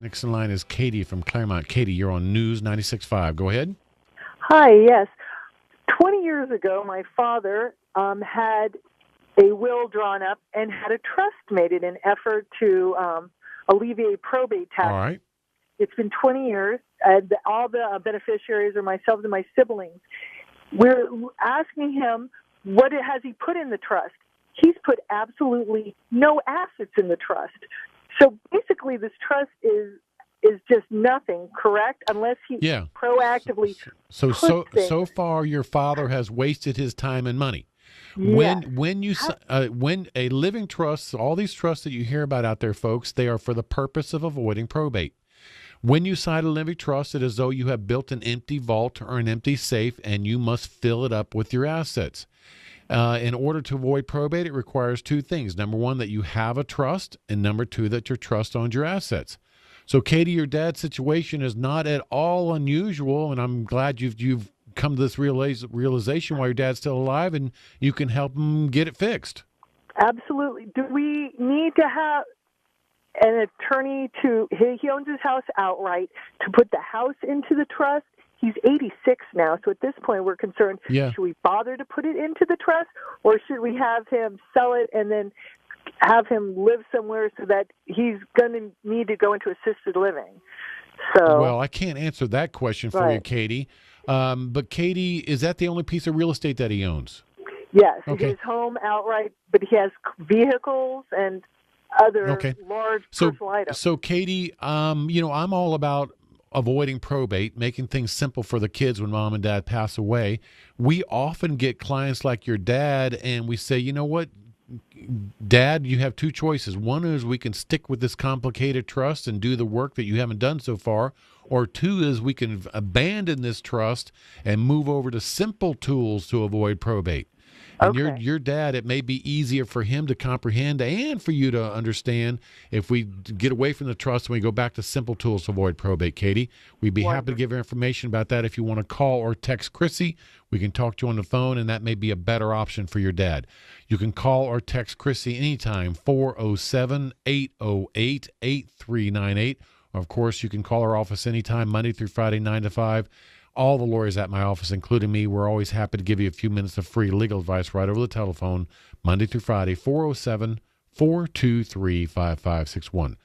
Next in line is Katie from Claremont. Katie, you're on News 96.5. Go ahead. Hi, yes. 20 years ago, my father had a will drawn up and had a trust made in an effort to alleviate probate taxes. All right. It's been 20 years. All the beneficiaries are myself and my siblings. We're asking him, what has he put in the trust? He's put absolutely no assets in the trust. So basically, this trust is just nothing, correct? Unless he proactively So far, your father has wasted his time and money. Yes. When a living trust, all these trusts that you hear about out there, folks, they are for the purpose of avoiding probate. When you sign a living trust, it is as though you have built an empty vault or an empty safe, and you must fill it up with your assets. In order to avoid probate, it requires two things. Number one, that you have a trust, and number two, that your trust owns your assets. So, Katie, your dad's situation is not at all unusual, and I'm glad you've come to this realization while your dad's still alive, and you can help him get it fixed. Absolutely. Do we need to have an attorney he owns his house outright, to put the house into the trust? He's 86 now, so at this point we're concerned, should we bother to put it into the trust, or should we have him sell it and then have him live somewhere so that he's going to need to go into assisted living? Well, I can't answer that question for you, Katie. But Katie, is that the only piece of real estate that he owns? Yes, okay. His home outright, but he has vehicles and other large personal items. So, Katie, I'm all about avoiding probate, making things simple for the kids when mom and dad pass away. We often get clients like your dad, and we say, you know what, Dad, you have two choices. One is we can stick with this complicated trust and do the work that you haven't done so far, or two is we can abandon this trust and move over to simple tools to avoid probate. And your dad, it may be easier for him to comprehend and for you to understand if we get away from the trust and we go back to simple tools to avoid probate, Katie. We'd be happy to give you information about that. If you want to call or text Chrissy, we can talk to you on the phone, and that may be a better option for your dad. You can call or text Chrissy anytime, 407-808-8398. Of course, you can call our office anytime, Monday through Friday, 9 to 5. All the lawyers at my office, including me, we're always happy to give you a few minutes of free legal advice right over the telephone, Monday through Friday, 407-423-5561.